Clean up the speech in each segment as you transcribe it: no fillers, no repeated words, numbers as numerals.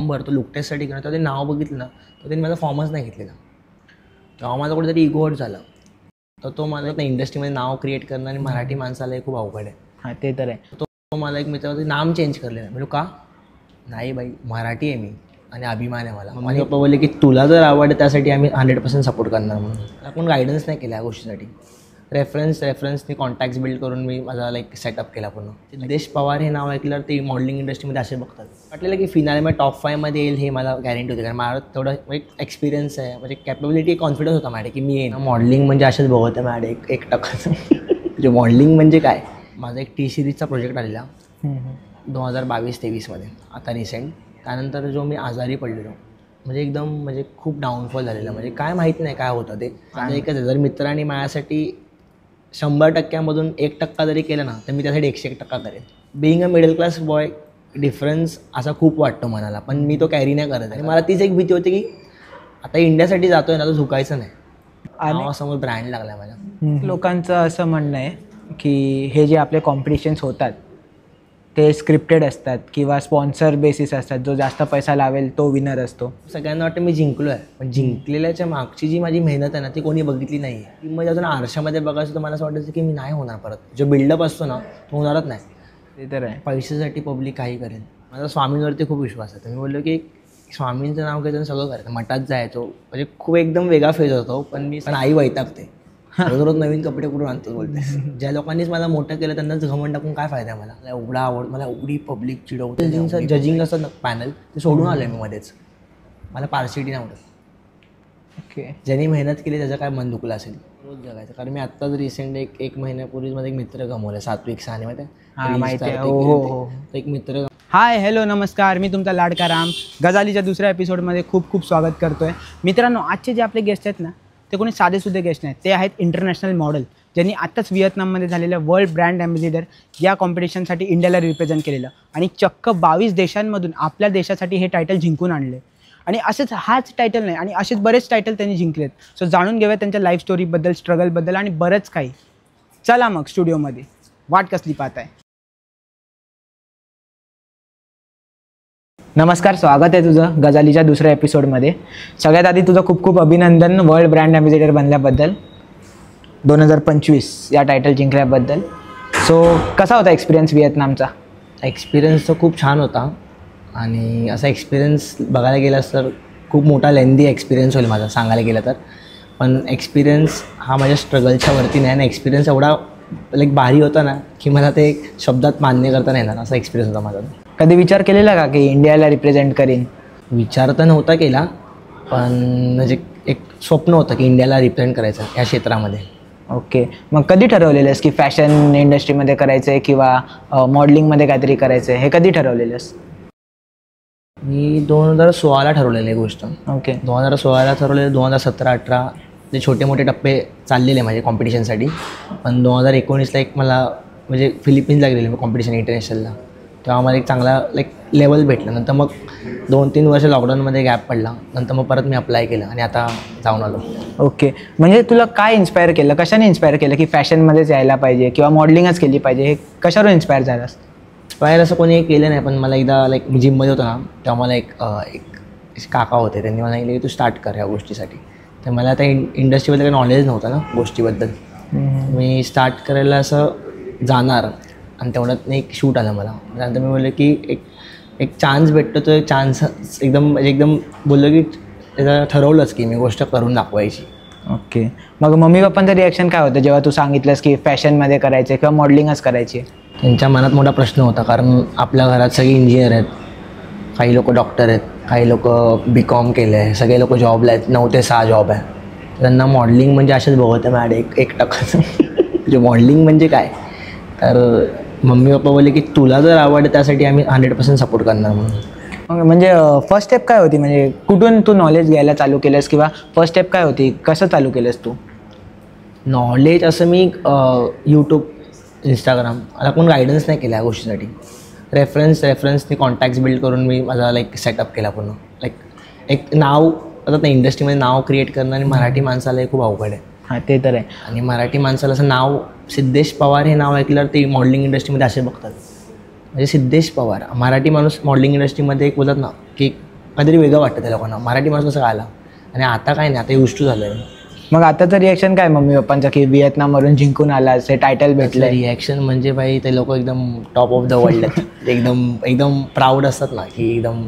भरतो लुक टेस्टसाठी घेणं, तर ते नाव बघितलं ना तर त्यांनी माझा फॉर्मच नाही घेतलेला. तेव्हा माझा कुठेतरी इगो हर्ट झाला. तर तो मला इंडस्ट्रीमध्ये नाव क्रिएट करणं आणि मराठी माणसाला हे खूप अवघड आहे. हां ते तर आहे. तो मला एक मित्र नाम चेंज करलेलं. म्हणजे का नाही बाई, मराठी आहे मी आणि अभिमान आहे मला. माझे पप्पा बोलले की तुला जर आवड आहे त्यासाठी आम्ही 100% सपोर्ट करणार म्हणून. आपण गायडन्स नाही केला या गोष्टीसाठी. रेफरन्सनी कॉन्टॅक्ट्स बिल्ड करून मी माझा सेटअप केला पूर्ण. सिद्धेश पवार हे नाव ऐकल्यावर ते मॉडेलिंग इंडस्ट्रीमध्ये असे बघतात. वाटलेलं की फिनालेमध्ये टॉप 5मध्ये येईल हे मला गॅरंटी होती, कारण मला तेवढं एक्सपिरियन्स आहे, म्हणजे कॅपेबिलिटी कॉन्फिडन्स होता माझ्याकडे की मी येईन. मॉडेलिंग म्हणजे असेच बघत आहे माझ्याकडे 1% म्हणजे मॉडेलिंग म्हणजे काय. माझा एक टी सिरीजचा प्रोजेक्ट आलेला 2022-23मध्ये आता रिसेंट. त्यानंतर जो मी आजारी पडलेलो, म्हणजे एकदम खूप डाऊनफॉल झालेला. म्हणजे काय माहीत नाही काय होतं ते. माझं एकच आहे, जर मित्रांनी माझ्यासाठी 100%मधून 1% जरी केलं ना तर मी त्यासाठी 101% करेन. Being a middle class boy difference असा खूप वाटतो मनाला, पण मी तो कॅरी नाही करत आहे. मला तीच एक भीती होती की आता इंडियासाठी जातो आहे ना, तर झुकायचं नाही. नावासमोर ब्रँड लागला आहे माझ्या. लोकांचं असं म्हणणं आहे की हे जे आपले कॉम्पिटिशन्स होतात ते स्क्रिप्टेड असतात किंवा स्पॉन्सर बेसिस असतात, जो जास्त पैसा लावेल तो विनर असतो. सगळ्यांना वाटतं मी जिंकलो आहे, पण जिंकलेल्याच्या मागची जी माझी मेहनत आहे ना ती कोणी बघितली नाही आहे. की मग अजून आरशामध्ये बघायचं तर मला असं वाटायचं की मी नाही होणार परत. जो बिल्डअप असतो ना तो होणारच नाही. ते तर आहे. पैशासाठी पब्लिक काही करेल. माझा स्वामींवरती खूप विश्वास आहे. तर मी बोललो की स्वामींचं नाव घ्यायचं सगळं करायचं. मठात जायचो, म्हणजे खूप एकदम वेगळा फेज होतो. पण आई वैतागते, रोज नवीन कपडे कुठून आणतो बोलते. ज्या लोकांनीच मला मोठं केलं त्यांनाच घमंड टाकून काय फायदा आहे. मला एवढा आवड, मला एवढी पब्लिक चिडवते. जजिंग असं पॅनल ते सोडून आलं मी मध्येच. मला पार्सिटी नाही आवडत. ओके, ज्यांनी मेहनत केली त्याचं काय मन दुखलं असेल. रोज जगायचं. कारण मी आत्ताच रिसेंट एक महिन्यापूर्वीच माझा एक मित्र गमवला, सात्विक साने मध्ये. माहिती आहे. हो, एक मित्र. हाय हॅलो नमस्कार, मी तुमचा लाडका राम गजालीच्या दुसऱ्या एपिसोडमध्ये खूप खूप स्वागत करतोय. मित्रांनो, आजचे जे आपले गेस्ट आहेत ना ते कोणी साधेसुधे गेस्ट नाहीत. ते आहेत इंटरनॅशनल मॉडेल, ज्यांनी आत्ताच व्हिएतनाममध्ये झालेल्या वर्ल्ड ब्रँड ॲम्बॅसिडर या कॉम्पिटिशनसाठी इंडियाला रिप्रेझेंट केलेलं आणि चक्क 22 देशांमधून आपल्या देशासाठी हे टायटल जिंकून आणले. आणि असेच हाच टायटल नाही आणि असेच बरेच टायटल त्यांनी जिंकलेत. सो जाणून घेऊया त्यांच्या लाईफ स्टोरीबद्दल, स्ट्रगलबद्दल आणि बरंच काही. चला मग स्टुडिओमध्ये. वाट कसली पाहताय. नमस्कार, स्वागत आहे तुझं गजालीच्या दुसऱ्या एपिसोडमध्ये. सगळ्यात आधी तुझं खूप खूप अभिनंदन वर्ल्ड ब्रँड ॲम्बॅसिडर बनल्याबद्दल, 2025 या टायटल जिंकल्याबद्दल. सो कसा होता एक्सपिरियन्स व्हिएतनामचा? एक्सपिरियन्स तर खूप छान होता. आणि असा एक्सपिरियन्स बघायला गेलास तर खूप मोठा लेंदी एक्सपिरियन्स होईल माझा सांगायला गेलं तर. पण एक्सपिरियन्स हा माझ्या स्ट्रगलच्या वरती नाही. आणि एक्सपिरियन्स एवढा भारी होता ना की मला ते शब्दात मान्य करता नाही येणार असा एक्सपिरियन्स होता माझा. कधी विचार केलेला का की इंडियाला रिप्रेझेंट करेन? विचार तर नव्हता केला, पण म्हणजे एक स्वप्न होतं की इंडियाला रिप्रेझेंट करायचं या क्षेत्रामध्ये. ओके, मग कधी ठरवलेलंस की फॅशन इंडस्ट्रीमध्ये करायचं आहे किंवा मॉडेलिंगमध्ये काहीतरी करायचं आहे, हे कधी ठरवलेलंस? मी 2016ला ठरवलेली गोष्ट. ओके, 2016ला ठरवलेलं. 2017-18 ते छोटे मोठे टप्पे चाललेले माझे कॉम्पिटिशनसाठी. पण 2019ला एक मला म्हणजे फिलिपिन्सला गेलेले मी कॉम्पिटिशन इंटरनॅशनलला. तेव्हा मला एक चांगला लेवल भेटलं. नंतर मग 2-3 वर्ष लॉकडाऊनमध्ये गॅप पडला. नंतर मग परत मी अप्लाय केलं आणि आता जाऊन आलो. ओके, म्हणजे तुला काय इन्स्पायर केलं, कशाने इन्स्पायर केलं की फॅशनमध्येच यायला पाहिजे किंवा मॉडेलिंगच केली पाहिजे, हे कशावर इन्स्पायर झालास? इन्स्पायर असं कोणी केलं नाही, पण मला एकदा मी जिममध्ये होतो ना तेव्हा मला एक काका होते. त्यांनी मला सांगितलं की तू स्टार्ट कर ह्या गोष्टीसाठी. तर मला त्या इंडस्ट्रीबद्दल काही नॉलेज नव्हतं ना गोष्टीबद्दल. मी स्टार्ट करायला असं जाणार आणि तेवढ्यात एक शूट आलं मला. त्यानंतर मी बोललो की एक चान्स भेटतो, तो चान्स एकदम बोललो की त्याचं ठरवलंच की मी गोष्ट करून दाखवायची. ओके, मग मम्मी पप्पांचं रिॲक्शन काय होतं जेव्हा तू सांगितलंस की फॅशनमध्ये करायचं किंवा मॉडेलिंगच करायची? त्यांच्या मनात मोठा प्रश्न होता, कारण आपल्या घरात सगळे इंजिनियर आहेत, काही लोक डॉक्टर आहेत, काही लोक BCom केलं आहे, सगळे लोक जॉबला आहेत, 9 ते 6 जॉब आहे. त्यांना मॉडेलिंग म्हणजे असेच बघत आहे माझ्याकडे 1% म्हणजे मॉडेलिंग म्हणजे काय. तर मम्मी पप्पा बोलले की तुला जर आवड आहे त्यासाठी आम्ही 100% सपोर्ट करणार म्हणून. म्हणजे फर्स्ट स्टेप काय होती, म्हणजे कुठून तू नॉलेज घ्यायला चालू केलंस किंवा फर्स्ट स्टेप काय होती, कसं चालू केलंस तू? नॉलेज असं मी यूट्यूब, इंस्टाग्राम मला कोण गायडन्स नाही केलं या गोष्टीसाठी. रेफरन्सनी कॉन्टॅक्ट्स बिल्ड करून मी माझा सेटअप केला पूर्ण. एक नाव आता त्या इंडस्ट्रीमध्ये नाव क्रिएट करणं आणि मराठी माणसाला हे खूप अवघड आहे. हां ते तर आहे. आणि मराठी माणसाला असं नाव सिद्धेश पवार हे नाव ऐकल्यावर ते मॉडेलिंग इंडस्ट्रीमध्ये असे बघतात. म्हणजे सिद्धेश पवार मराठी माणूस मॉडेलिंग इंडस्ट्रीमध्ये एक बोलतात ना की काहीतरी वेगळं वाटतं त्या लोकांना, मराठी माणूस कसं आला. आणि आता काय नाही, आता युज टू झालं आहे. मग आताचं रिॲक्शन काय मम्मी पप्पांचं की व्हिएतनामवरून जिंकून आलास, हे टायटल भेटलं? रिॲक्शन म्हणजे भाई ते लोक एकदम टॉप ऑफ द वर्ल्ड आहेत. एकदम एकदम प्राऊड असतात ना, की एकदम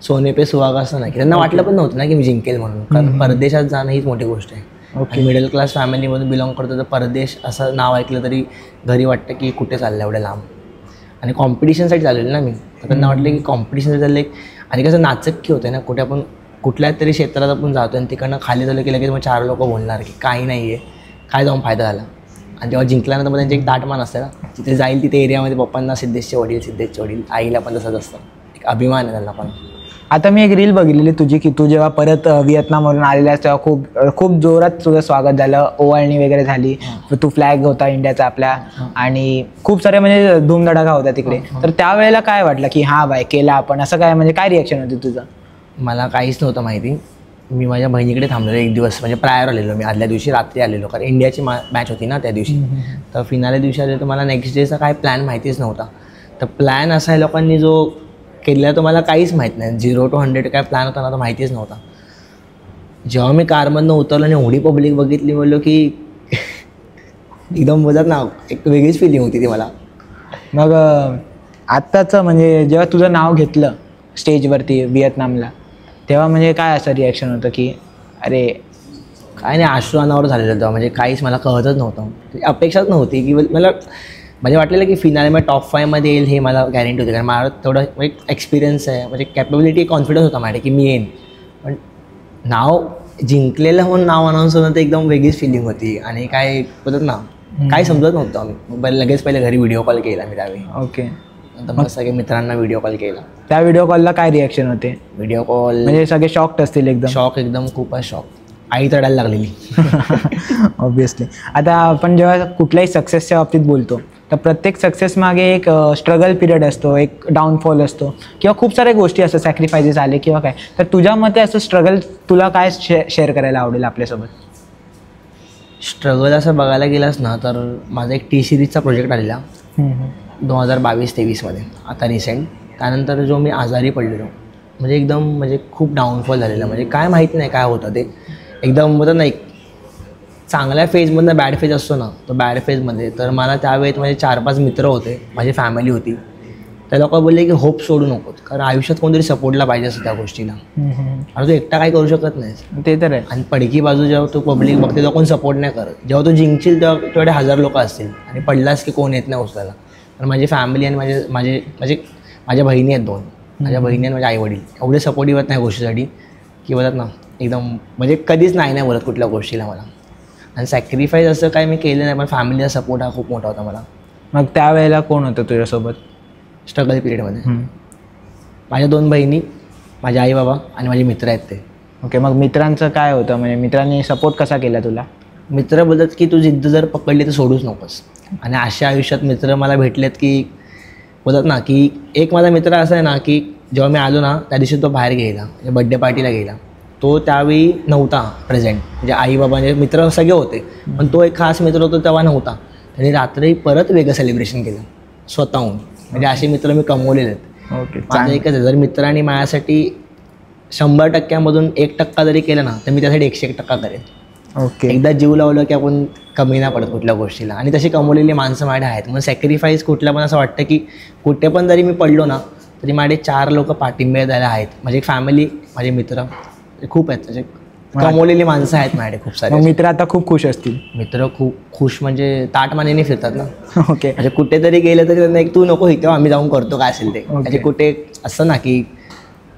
सोने पे सुहागा असं ना, की त्यांना वाटलं पण नव्हतं ना की मी जिंकेल म्हणून. कारण परदेशात जाणं हीच मोठी गोष्ट आहे. ओके. मिडल क्लास फॅमिलीमधून बिलॉंग करतो तर परदेश असं नाव ऐकलं तरी घरी वाटतं की कुठे चाललं एवढं लांब. आणि कॉम्पिटिशनसाठी चाललेलं ना मी, तर त्यांना वाटलं की कॉम्पिटिशनसाठी चाललं. आणि कसं नाचक्की होते ना, कुठे आपण कुठल्या तरी क्षेत्रात आपण जातो आणि तिकडनं खाली झालं की लगेच मग 4 लोक बोलणार की काही नाही आहे, काय जाऊन फायदा झाला. आणि जेव्हा जिंकल्यानंतर मग त्यांची एक ताटमान असते ना, तिथे जाईल तिथे एरियामध्ये पप्पांना सिद्धेशचे वडील, आईला पण तसंच असतं. एक अभिमान आहे त्यांना पण. आता मी एक रील बघितलेली तुझी की तू जेव्हा परत व्हिएतनामवरून आलेलास तेव्हा खूप जोरात तुझं स्वागत झालं, ओवाळणी वगैरे झाली, तू फ्लॅग होता इंडियाचा आपल्या, आणि खूप सारे म्हणजे धूमधडाका होता तिकडे. तर त्यावेळेला काय वाटलं की हां बाय केला आपण, असं काय म्हणजे काय रिॲक्शन होती तुझं? मला काहीच नव्हतं माहिती. मी माझ्या बहिणीकडे थांबलेलो एक दिवस, म्हणजे प्रायर आलेलो मी, आदल्या दिवशी रात्री आलेलो, कारण इंडियाची मॅच होती ना त्या दिवशी. तर फिनाले दिवशी आलेलो, तर मला नेक्स्ट डेचा काय प्लॅन माहितीच नव्हता. तर प्लॅन असा आहे लोकांनी जो केलेला तो मला काहीच माहीत नाही. 0 to 100 काय प्लॅन होता ना, तो माहितीच नव्हता. जेव्हा मी कारमधनं उतरलो आणि एवढी पब्लिक बघितली, बोललो की एकदम बोलत ना, एक वेगळीच फिलिंग होती ती मला. मग आत्ताचं म्हणजे जेव्हा तुझं नाव घेतलं स्टेजवरती व्हिएतनामला, तेव्हा म्हणजे काय असं रिॲक्शन होतं की अरे काय नाही, अश्रू अनावर झालेलं तेव्हा. म्हणजे काहीच मला कळतच नव्हतं, अपेक्षाच नव्हती की मला म्हणजे वाटलेलं की फिनाले मी टॉप 5मध्ये येईल हे मला गॅरंटी होती. कारण मला तेवढं म्हणजे एक्सपिरियन्स आहे, म्हणजे कॅपेबिलिटी, कॉन्फिडन्स होता माझ्या की मी येईन. पण नाव जिंकलेलं म्हणून नाव अनाऊन्स होणं तर एकदम वेगळीच फिलिंग होती. आणि काय बोलत ना, काय समजत नव्हतं. आम्ही लगेच पहिले घरी व्हिडिओ कॉल केला मी त्यावेळी. ओके. नंतर मग सगळे मित्रांना व्हिडिओ कॉल केला. त्या व्हिडिओ कॉलला काय रिॲक्शन होते? व्हिडिओ कॉल म्हणजे सगळे शॉक्ड असतील एकदम? शॉक, एकदम खूपच शॉक. आई रडायला लागलेली. ऑब्विसली. आता आपण जेव्हा कुठल्याही सक्सेसच्या बाबतीत बोलतो तर प्रत्येक सक्सेस मागे एक स्ट्रगल पिरियड असतो, एक डाऊनफॉल असतो, किंवा खूप साऱ्या गोष्टी असतात, सॅक्रिफायसेस आले किंवा काय. तर तुझ्या मते असं स्ट्रगल तुला काय शेअर करायला आवडेल आपल्यासोबत? स्ट्रगल असं बघायला गेलास ना, तर माझा एक टी सिरीजचा प्रोजेक्ट आलेला 2022-23मध्ये, आता रिसेंट. त्यानंतर जो मी आजारी पडलेलो, म्हणजे एकदम म्हणजे खूप डाऊनफॉल झालेला. म्हणजे काय माहिती नाही काय होतं ते. एकदम होतं नाही, चांगल्या फेजमधनं बॅड फेज असतो ना, तो बॅड फेजमध्ये. तर मला त्यावेळेत माझे 4-5 मित्र होते, माझी फॅमिली होती. त्या लोक बोलले की होप सोडू नकोत, कारण आयुष्यात कोणतरी सपोर्टला पाहिजे असं त्या गोष्टीला. आणि तू एकटा काय करू शकत नाहीस. ते तर आहे. आणि पडकी बाजू जेव्हा तू पब्लिक बघते तेव्हा कोण सपोर्ट नाही करत. जेव्हा तू जिंकशील तेव्हा तेवढे 1000 लोक असतील, आणि पडलास की कोण येत नाही उचलायला. कारण माझी फॅमिली आणि माझ्या बहिणी आहेत 2, माझ्या बहिणी आणि माझे आईवडील एवढे सपोर्टिव्ह आहेत नाही गोष्टीसाठी की बोलत ना, एकदम म्हणजे कधीच नाही बोलत कुठल्या गोष्टीला मला. आणि सॅक्रिफाईस असं काय मी केलं नाही, पण फॅमिलीचा सपोर्ट हा खूप मोठा होता मला. मग त्यावेळेला कोण होतं तुझ्यासोबत स्ट्रगल पिरियडमध्ये? माझ्या 2 बहिणी, माझे आई बाबा आणि माझे मित्र आहेत ते. ओके. मग मित्रांचं काय होतं, म्हणजे मित्रांनी सपोर्ट कसा केला तुला? मित्र बोलतात की तू जिद्द जर पकडली तर सोडूच नकोस. आणि अशा आयुष्यात मित्र मला भेटलेत की बोलतात ना, की एक माझा मित्र असा आहे ना की जेव्हा मी आलो ना त्या दिवशी तो बाहेर गेला, म्हणजे बड्डे पार्टीला गेला. तो त्यावेळी नव्हता प्रेझेंट, म्हणजे आई बाबांचे मित्र सगळे होते, पण तो एक खास मित्र होता तेव्हा नव्हता. त्यांनी रात्री परत वेगळं सेलिब्रेशन केलं स्वतःहून. म्हणजे असे मित्र मी कमवलेले आहेत. ओके. माझं एकच आहे, जर मित्रांनी माझ्यासाठी 100%मधून 1% जरी केलं ना, तर मी त्यासाठी 101% करेन. ओके. एकदा जीव लावलं की आपण कमी नाही पडत कुठल्या गोष्टीला. आणि तशी कमवलेली माणसं माझ्या आहेत. मग सॅक्रिफाईस कुठल्या पण असं वाटतं की कुठे पण जरी मी पडलो ना, तरी माझे 4 लोक पाठिंबे द्यायला आहेत. माझी एक फॅमिली, माझे मित्र खूप आहेत, म्हणजे कमवलेली माणसं आहेत माझ्याकडे खूप सारे. मित्र आता खूप खुश असतील? मित्र खूप खुश, म्हणजे ताटमानेने फिरतात ना. ओके. म्हणजे कुठेतरी गेलं तरी त्यांना एक तू नको इथे, आम्ही जाऊन करतो काय असेल ते. म्हणजे कुठे असं ना की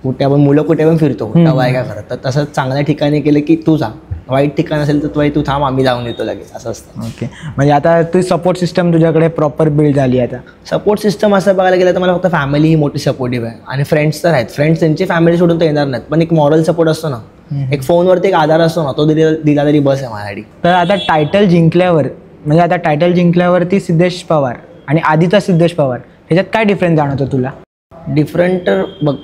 कुठे आपण मुलं कुठे पण फिरतो, कुठं काय काय करत, तर तसं चांगल्या ठिकाणी केलं की तू जा, वाईट ठिकाण असेल तर तू थांब, आम्ही जाऊन येतो लगेच, असं असतं. ओके. म्हणजे आता तुझी सपोर्ट सिस्टम तुझ्याकडे प्रॉपर बिल्ड झाली आता? सपोर्ट सिस्टम असं बघायला गेलं तर मला फक्त फॅमिली ही मोठी सपोर्टिव्ह आहे. आणि फ्रेंड्स तर आहेत, फ्रेंड्स त्यांची फॅमिली सोडून तर येणार नाहीत, पण एक मॉरल सपोर्ट असतो ना, एक फोनवरती एक आधार असतो ना, तो दिला तरी बस आहे माझ्यासाठी. तर आता टायटल जिंकल्यावरती सिद्धेश पवार आणि आधीचा सिद्धेश पवार ह्याच्यात काय डिफरन्स जाणवतो तुला? डिफरंट तर बघ,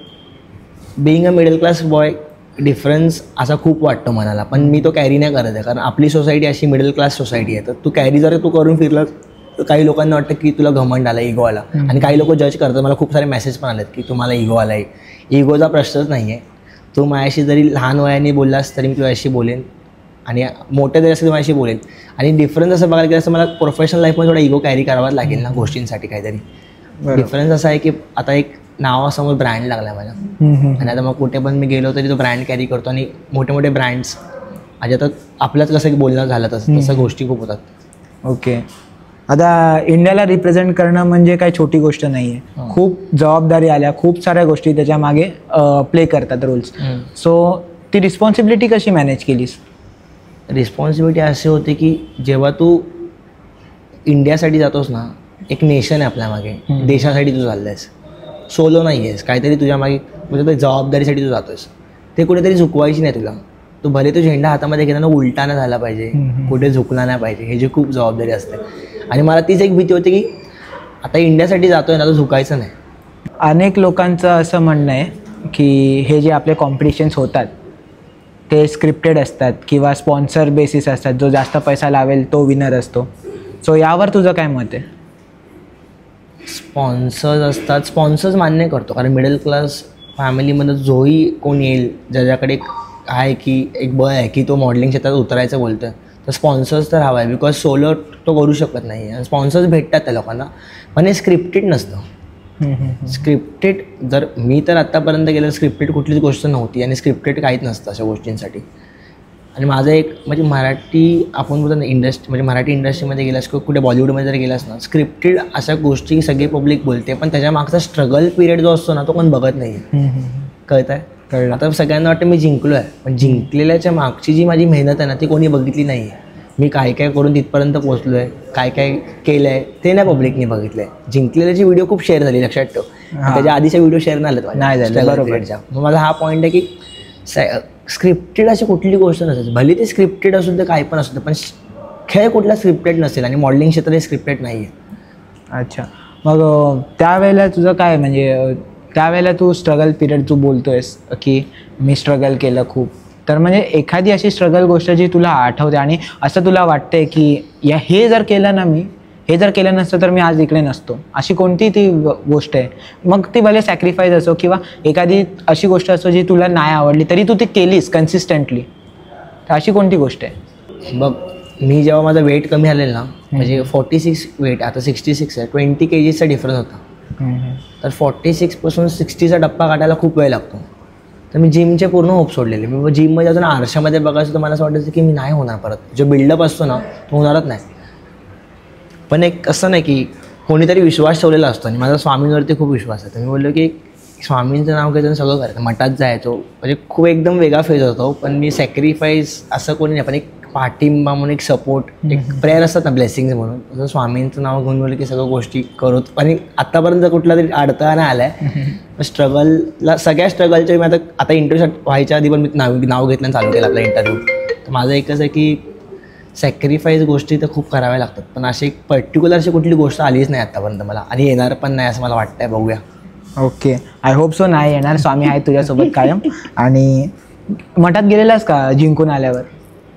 being a middle class boy difference असा खूप वाटतो मनाला, पण मी तो कॅरी नाही करत आहे. कारण आपली सोसायटी अशी मिडल क्लास सोसायटी आहे, तर तू कॅरी जर तू करून फिरलं तर काही लोकांना वाटतं की तुला घमंड आला, इगो आला. आणि काही लोक जज करतात. मला खूप सारे मेसेज पण आलेत की तुम्हाला इगो आला आहे. इगोचा प्रश्नच नाही आहे. तू माझ्याशी जरी लहान वयाने बोललास तरी मी तुझ्याशी बोलेन आणि मोठे जरी असेल तर माझ्याशी बोलेन. आणि डिफरन्स असं बघायला गेलं असं मला प्रोफेशनल लाईफमध्ये थोडा इगो कॅरी करावाच लागेल ना गोष्टींसाठी काहीतरी. डिफरन्स असा आहे की आता एक नावासमोर ब्रँड लागला आहे माझा आणि आता मग कुठे पण मी गेलो तरी तो ब्रँड कॅरी करतो आणि मोठे मोठे ब्रँड्स म्हणजे आता आपलंच कसं बोलणं झालं तसं गोष्टी खूप होतात. ओके. आता इंडियाला रिप्रेझेंट करणं म्हणजे काही छोटी गोष्ट नाही आहे. खूप जबाबदारी आल्या, खूप साऱ्या गोष्टी त्याच्या मागे प्ले करतात रोल्स. सो ती रिस्पॉन्सिबिलिटी कशी मॅनेज केलीस? रिस्पॉन्सिबिलिटी अशी होती की जेव्हा तू इंडियासाठी जातोस ना, एक नेशन आहे आपल्या मागे, देशासाठी तू चालला आहेस, सोलो नाही आहेस, काहीतरी तुझ्या मागे म्हणजे जबाबदारीसाठी तू जातोस. ते कुठेतरी झुकवायची नाही तुला. तू भले तो झेंडा हातामध्ये घेताना उलटा नाही झाला पाहिजे, कुठे झुकला नाही पाहिजे, हे जी खूप जबाबदारी असते. आणि मला तीच एक भीती होती की आता इंडियासाठी जातोय ना, तर झुकायचं नाही. अनेक लोकांचं असं म्हणणं आहे की हे जे आपले कॉम्पिटिशन्स होतात ते स्क्रिप्टेड असतात किंवा स्पॉन्सर बेसिस असतात, जो जास्त पैसा लावेल तो विनर असतो. सो यावर तुझं काय मत आहे? स्पॉन्सर्स असतात, स्पॉन्सर्स मान्य करतो, कारण मिडल क्लास फॅमिलीमध्ये जोही कोण येईल ज्याच्याकडे आहे की एक बळ आहे की तो मॉडेलिंग क्षेत्रात उतरायचं बोलतं, तर स्पॉन्सर्स तर हवा आहे. बिकॉज सोलो तो करू शकत नाही आणि स्पॉन्सर्स भेटतात त्या लोकांना, पण हे स्क्रिप्टेड नसतं. स्क्रिप्टेड जर मी तर आत्तापर्यंत गेलं स्क्रिप्टेड कुठलीच गोष्ट नव्हती आणि स्क्रिप्टेड काहीच नसतं अशा गोष्टींसाठी. आणि माझं एक म्हणजे मराठी आपण बोलतो ना इंडस्ट्री, म्हणजे मराठी इंडस्ट्रीमध्ये गेलास किंवा कुठे बॉलिवूडमध्ये जर गेलास ना, स्क्रिप्टेड अशा गोष्टी सगळी पब्लिक बोलते, पण त्याच्या मागचा स्ट्रगल पिरियड जो असतो ना तो कोण बघत नाही. कळत आहे? कळलं. आता सगळ्यांना वाटतं मी जिंकलो आहे, पण जिंकलेल्याच्या मागची जी माझी मेहनत आहे ना ती कोणी बघितली नाही आहे. मी काय काय करून तिथपर्यंत पोहोचलो आहे, काय काय केलं आहे ते नाही पब्लिकने बघितलं आहे. जिंकलेल्याची व्हिडिओ खूप शेअर झाली, लक्षात ठेव. त्याच्या आधीच्या व्हिडिओ शेअर नाही झाले. बरोबर. मग माझा हा पॉईंट आहे की स्क्रिप्टेड अशी कुठली गोष्ट नसेल, भले ते स्क्रिप्टेड असून ते काय पण असू दे, पण खेळ कुठला स्क्रिप्टेड नसेल आणि मॉडेलिंग क्षेत्र हे स्क्रिप्टेड नाही आहे. अच्छा. मग त्यावेळेला तुझं काय म्हणजे त्यावेळेला तू स्ट्रगल पिरियड तू बोलतोयस की मी स्ट्रगल केलं खूप, तर म्हणजे एखादी अशी स्ट्रगल गोष्ट जी तुला आठवते आणि असं तुला वाटतंय की हे जर केलं ना, मी हे जर केलं नसतं तर मी आज इकडे नसतो, अशी कोणती ती गोष्ट आहे? मग ती भले सॅक्रिफाईस असो किंवा एखादी अशी गोष्ट असो जी तुला नाही आवडली तरी तू ती केलीस कन्सिस्टंटली, तर अशी कोणती गोष्ट आहे? बघ, मी जेव्हा माझा वेट कमी आलेलं ना, म्हणजे 46 वेट आता 66 आहे, 20 kgचा डिफरन्स होता. तर 46पासून 60चा टप्पा काढायला खूप वेळ लागतो. तर मी जिमचे पूर्ण होप सोडलेले. मी जिममध्ये अजून आरशामध्ये बघायचं तर मला असं वाटायचं की मी नाही होणार परत, जो बिल्डअप असतो ना तो होणारच नाही. पण एक असं नाही की कोणीतरी विश्वास ठेवलेला असतो आणि माझा स्वामींवरती खूप विश्वास आहे. तर मी बोललो की स्वामींचं नाव घ्यायचं सगळं करायचं. मठात जायचो, म्हणजे खूप एकदम वेगळा फेज होतो, पण मी सॅक्रिफाईस असं कोणी नाही, पण एक पाठिंबा म्हणून एक सपोर्ट, एक प्रेयर असतात ना, ब्लेसिंग्स म्हणून, तसं स्वामींचं नाव घेऊन बोललं की सगळं गोष्टी करू. आणि आत्तापर्यंत कुठला तरी अडथळा नाही आला आहे. स्ट्रगलला सगळ्या स्ट्रगलच्या मी आता इंटरव्ह्यू व्हायच्या आधी पण मी नाव घेतलं चालू केलं आपला इंटरव्ह्यू. तर माझं एकच आहे की सॅक्रिफाईस गोष्टी तर खूप कराव्या लागतात, पण अशी एक पर्टिक्युलर अशी कुठली गोष्ट आलीच नाही आत्तापर्यंत मला, आणि येणार पण नाही असं मला वाटतंय. बघूया. ओके, आय होप सो नाही येणार. स्वामी आहे तुझ्यासोबत कायम. आणि मठात गेलेलास का जिंकून आल्यावर?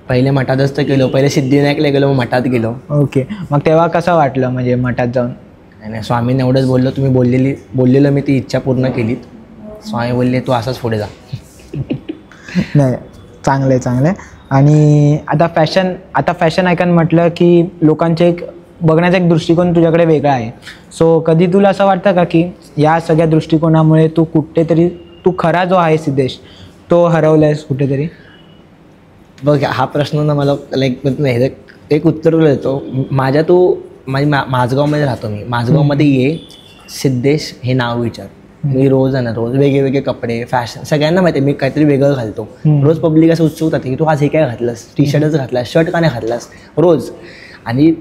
पहिले मठातच तर गेलो, पहिले सिद्धिविनायकला गेलो, मग मठात गेलो. ओके, मग तेव्हा कसं वाटलं म्हणजे मठात जाऊन? नाही, स्वामीने एवढंच बोललो, तुम्ही बोललेलं मी ती इच्छा पूर्ण केलीत. स्वामी बोलले तू असाच पुढे जा. नाही, चांगलं आहे, चांगलं आहे. आणि आता फॅशन आयकॉन म्हटलं की लोकांचे एक बघण्याचा एक दृष्टिकोन तुझ्याकडे वेगळा आहे. सो कधी तुला असं वाटतं का की या सगळ्या दृष्टिकोनामुळे तू कुठेतरी तू खरा जो आहे सिद्धेश तो हरवलायस कुठेतरी? बघ, हा प्रश्न ना मला एक उत्तर देतो. माझगावमध्ये राहतो मी. माझगावमध्ये ये, सिद्धेश हे नाव विचार. मी रोज आहे ना, रोज वेगळे कपडे, फॅशन, सगळ्यांना माहिती आहे मी काहीतरी वेगळं घालतो. रोज पब्लिक असं उत्सुक राहते की तू आज हे काय घातलंस, टी शर्टच घातलास, शर्ट का नाही घातलास रोज. आणि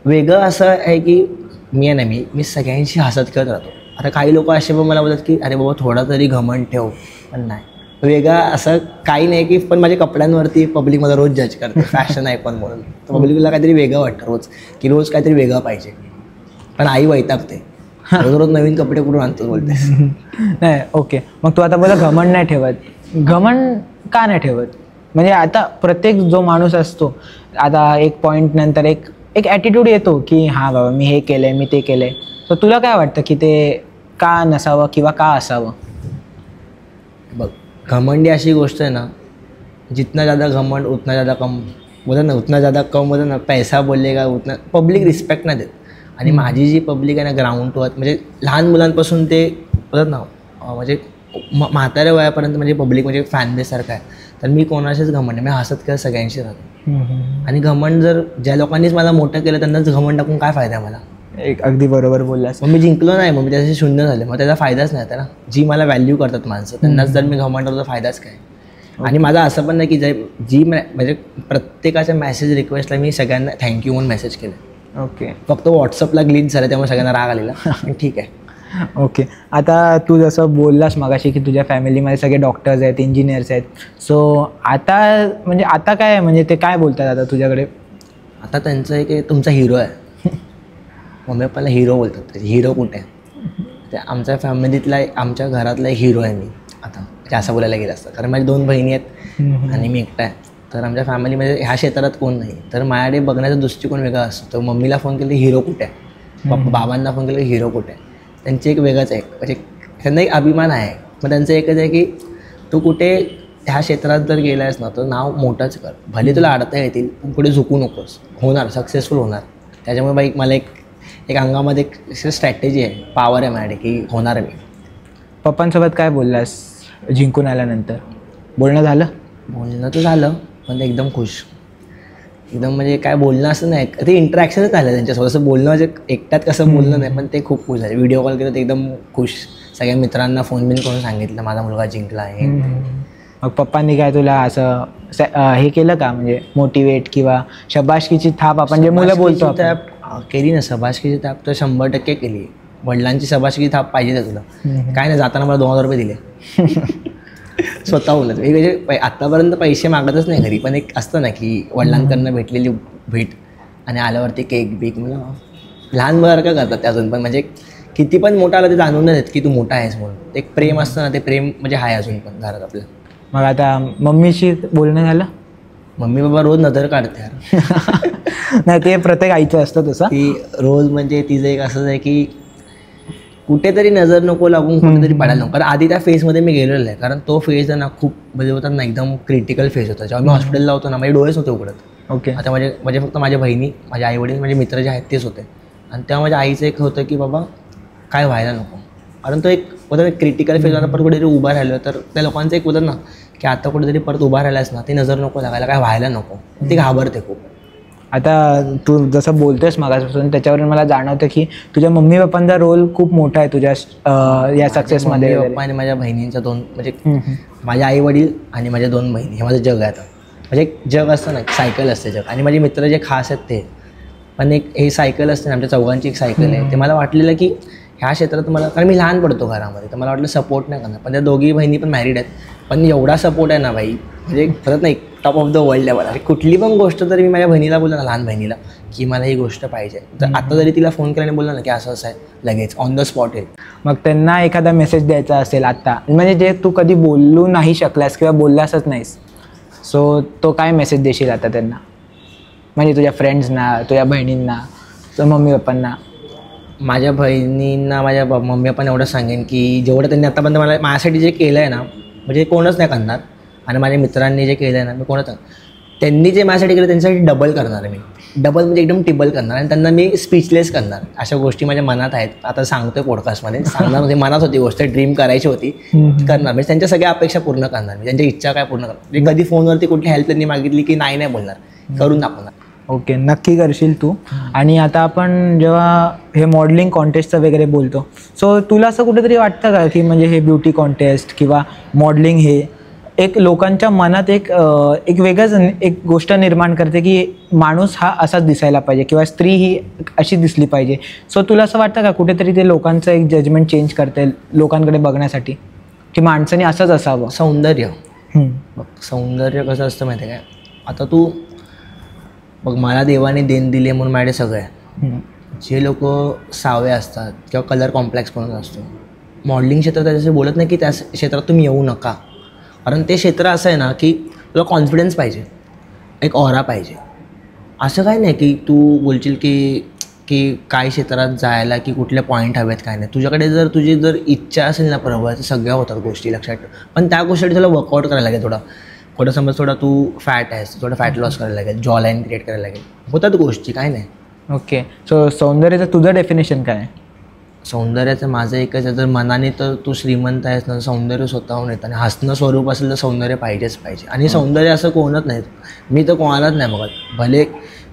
वेगळं असं आहे की मी सगळ्यांशी हसत खेळत राहतो. आता काही लोक असे पण मला बोलतात की अरे बाबा थोडा तरी घमंड ठेव, पण नाही, वेगळं असं काही नाही की. पण माझ्या कपड्यांवरती पब्लिक मला रोज जज करते फॅशन आयकॉन म्हणून. तर पब्लिकला काहीतरी वेगळं वाटतं रोज, की रोज काहीतरी वेगळं पाहिजे. पण आई वैतागते, रोज नवीन कपडे कुठून आणतो बोलतेस. नाही, ओके. मग तू आता बोला घमंड नाही ठेवत. घमंड का नाही ठेवत? म्हणजे आता प्रत्येक जो माणूस असतो, आता एक पॉईंट नंतर एक ॲटिट्यूड येतो की हां बाबा मी हे केलं आहे, मी ते केलं आहे. तर तुला काय वाटतं की ते का नसावं किंवा का असावं? बघ, घमंडी अशी गोष्ट आहे ना, जितना ज़्यादा घमंड उतना ज़्यादा कम, बोलतात ना उतना ज़्यादा कम, बोलतात ना पैसा बोललेगा उतना, पब्लिक रिस्पेक्ट नाही देत. आणि माझी जी पब्लिक आहे ना ग्राउंड टू अर्थ, म्हणजे लहान मुलांपासून ते बोलतात ना म्हणजे म्हाताऱ्या वयापर्यंत म्हणजे पब्लिक म्हणजे फॅन बेससारखं आहे. तर मी कोणाशीच घमंड नाही, मी हसत खेळत सगळ्यांशी राहतो. आणि घमंड जर ज्या लोकांनीच मला मोठं केलं त्यांनाच घमंड टाकून काय फायदा आहे मला. एक अगदी बरोबर बोललास. मग मी जिंकलो नाही, मग मी त्याचे शून्य झाले, मग त्याचा फायदाच नाही. ना जी मला व्हॅल्यू करतात माणसं त्यांनाच जर मी घमंड करतो तर फायदाच काय. आणि माझा असं पण नाही की जी म्हणजे प्रत्येकाच्या मेसेज रिक्वेस्टला मी सगळ्यांना थँक्यू म्हणून मेसेज केले. ओके. फक्त व्हॉट्सअपला ग्लिच झालं त्यामुळे सगळ्यांना राग आलेला, पण ठीक आहे. ओके. आता तू जसं बोललास मगाशी की तुझ्या फॅमिलीमध्ये सगळे डॉक्टर्स आहेत, इंजिनियर्स आहेत. सो आता म्हणजे आता काय म्हणजे ते काय बोलतात आता तुझ्याकडे? आता त्यांचं एक तुमचा हिरो आहे, मम्मी पप्पाला हिरो बोलतात. हिरो कुठे आहे? ते आमच्या फॅमिलीतला आमच्या घरातला एक हिरो आहे मी आता, असं बोलायला गेलं असतं. कारण माझ्या 2 बहिणी आहेत आणि मी एकटा आहे. तर आमच्या फॅमिलीमध्ये ह्या क्षेत्रात कोण नाही. तर माझ्याकडे बघण्याचा दृष्टिकोन वेगळा असतो. तर मम्मीला फोन केला हिरो कुठे आहे, बाबांना फोन केला हिरो कुठे आहे. त्यांचे एक वेगळंच आहे, म्हणजे त्यांना एक अभिमान आहे. मग त्यांचं एकच आहे की तू कुठे ह्या क्षेत्रात जर गेला आहेस ना तर नाव मोठंच कर, भले तुला अडता येतील पण कुठे झुकू नकोस, होणार, सक्सेसफुल होणार. त्याच्यामुळे बाई मला एक अंगामध्ये एक स्ट्रॅटेजी आहे, पॉवर आहे माझ्याकडे की होणार मी. पप्पांसोबत काय बोललास जिंकून आल्यानंतर? बोलणं झालं? बोलणं तर झालं पण एकदम खुश, एकदम म्हणजे काय बोलणं असं नाही, ते इंटरॅक्शनच झालं त्यांच्यासोबत. असं बोलणं म्हणजे एकट्यात कसं बोलणं नाही, पण ते खूप खुश झाले. व्हिडिओ कॉल केलं तर एकदम खुश, सगळ्या मित्रांना फोन बिन करून सांगितलं माझा मुलगा जिंकला आहे. मग पप्पांनी काय तुला असं हे केलं का, म्हणजे मोटिवेट किंवा शबाशकीची थाप आपण जे मुलं बोलतो केली ना? शबाशकीची थाप तर 100% केली. वडिलांची शबाशकीची थाप पाहिजे तुला. काय नाही, जाताना मला 2000 रुपये दिले स्वतःहूनच. म्हणजे आत्तापर्यंत पैसे मागतच नाही घरी, पण एक असतं ना की वडिलांकडनं भेटलेली भेट आणि आल्यावरती केक बीक, मला लहान मुलासारखं करतात ते अजून पण. म्हणजे किती पण मोठा आला ते जाणून नाही देत की तू मोठा आहेस म्हणून. एक प्रेम असतं ना, ते प्रेम म्हणजे आहे अजून पण घरात आपल्या. मग आता मम्मीशी बोलणं झालं? मम्मी बाबा रोज नजर काढते यार. नाही, ते प्रत्येक आईचं असतं तसं. ती रोज म्हणजे तिचं एक असंच आहे की कुठेतरी नजर नको लागून कुठेतरी पडायला नको. कारण आधी त्या फेजमध्ये मी गेलेलो आहे, कारण तो फेज आहे ना खूप म्हणजे होतात ना एकदम क्रिटिकल फेज होता. जेव्हा मी हॉस्पिटलला होतो ना माझे डोळेच होते उघडत. ओके. आता म्हणजे फक्त माझ्या बहिणी, माझे आईवडील, माझे मित्र जे आहेत तेच होते. आणि तेव्हा माझ्या आईचं एक होतं की बाबा काय व्हायला नको, कारण तो एक होता क्रिटिकल फेज होता. परत कुठेतरी उभा राहिलं तर त्या लोकांचं एक होतं ना की आता कुठेतरी परत उभा राहिलास ना ती नजर नको लागायला, काय व्हायला नको, ती घाबरते खूप. आता तू जसं बोलतोयस मागासपासून त्याच्यावरून मला जाणवतं की तुझ्या मम्मी पप्पांचा रोल खूप मोठा आहे तुझ्या या सक्सेसमध्ये. पप्पा आणि माझ्या बहिणींचा 2 म्हणजे माझे आई वडील आणि माझ्या 2 बहिणी हे माझं जग आहे. आता म्हणजे एक जग असतं ना, सायकल असते जग. आणि माझे मित्र जे खास आहेत ते पण एक हे सायकल असते ना, आमच्या चौघांची एक सायकल आहे. ते मला वाटलेलं की ह्या क्षेत्रात मला, कारण मी लहान पडतो घरामध्ये, तर मला वाटलं सपोर्ट नाही करणार. पण त्या दोघी बहिणी पण मॅरिड आहेत, पण एवढा सपोर्ट आहे ना बाई, म्हणजे खरंच नाही top of the world level. अरे कुठली पण गोष्ट जरी मी माझ्या बहिणीला बोललो ना, लहान बहिणीला की मला ही गोष्ट पाहिजे, तर आता जरी तिला फोन केल्याने बोलला ना की असं असं आहे, लगेच ऑन द स्पॉट आहे. मग त्यांना एखादा मेसेज द्यायचा असेल आत्ता, म्हणजे जे तू कधी बोलू नाही शकलास किंवा बोललासच नाहीस, सो तो काय मेसेज देशील आता त्यांना, म्हणजे तुझ्या फ्रेंड्सना, तुझ्या बहिणींना, तुझ्या मम्मी पप्पांना? माझ्या बहिणींना, माझ्या मम्मी पण एवढं सांगेन की जेवढं त्यांनी आतापर्यंत मला माझ्यासाठी जे केलं आहे ना, म्हणजे कोणच नाही करणार. आणि माझ्या मित्रांनी जे केलं आहे ना, मी कोणच त्यांनी जे माझ्यासाठी केलं त्यांच्यासाठी डबल करणार आहे मी. डबल म्हणजे एकदम टिबल करणार आणि त्यांना मी स्पीचलेस करणार. अशा गोष्टी माझ्या मनात आहेत, आता सांगतोय पॉडकास्टमध्ये, सांगणार म्हणजे मनात होती गोष्ट, ड्रीम करायची होती, करणार. म्हणजे त्यांच्या सगळ्या अपेक्षा पूर्ण करणार मी, त्यांच्या इच्छा काय पूर्ण करणार. म्हणजे कधी फोनवरती कुठली हेल्प त्यांनी मागितली की नाही बोलणार, करून दाखवणार. ओके, नक्की करशील तू. आणि आता आपण जेव्हा हे मॉडेलिंग कॉन्टेस्टचं वगैरे बोलतो, सो तुला असं कुठेतरी वाटतं का की म्हणजे हे ब्युटी कॉन्टेस्ट किंवा मॉडेलिंग हे एक लोकांच्या मनात एक वेगळंच एक गोष्ट निर्माण करते की माणूस हा असाच दिसायला पाहिजे किंवा स्त्री ही अशी दिसली पाहिजे. सो तुला असं वाटतं का कुठेतरी ते लोकांचं एक जजमेंट चेंज करते लोकांकडे बघण्यासाठी, की माणसाने असंच असावं? सौंदर्य सौंदर्य कसं असतं माहिती आहे काय? आता तू बघ, मला देवाने देण दिले म्हणून माझ्याकडे सगळं आहे. जे लोक सावे असतात किंवा कलर कॉम्प्लेक्स म्हणून असतो, मॉडेलिंग क्षेत्रात त्याच्याशी बोलत नाही की त्या क्षेत्रात तुम्ही येऊ नका. कारण ते क्षेत्र असं आहे ना की तुला कॉन्फिडन्स पाहिजे, एक ऑरा पाहिजे. असं काय नाही की तू बोलशील की की काय क्षेत्रात जायला की कुठले पॉईंट हवेत काय नाही. तुझ्याकडे जर तुझी जर इच्छा असेल ना प्रबळ तर सगळ्या होतात गोष्टी लक्षात ठेव. पण त्या गोष्टीसाठी तुला वर्कआउट करायला लागेल थोडं समज थोडा तू फॅट आहेस थोडं फॅट लॉस करायला लागेल जॉ लाईन क्रिएट करायला लागेल होतात गोष्टी काय नाही. ओके. सो सौंदर्याचं तुझं डेफिनेशन काय आहे? सौंदर्याचं माझं एकच आहे जर मनाने तर तू श्रीमंत आहेस ना सौंदर्य स्वतःहून येतं आणि हसणं स्वरूप असेल तर सौंदर्य पाहिजेच पाहिजे. आणि सौंदर्य असं कोणच नाही मी तर कोणालाच नाही बघत भले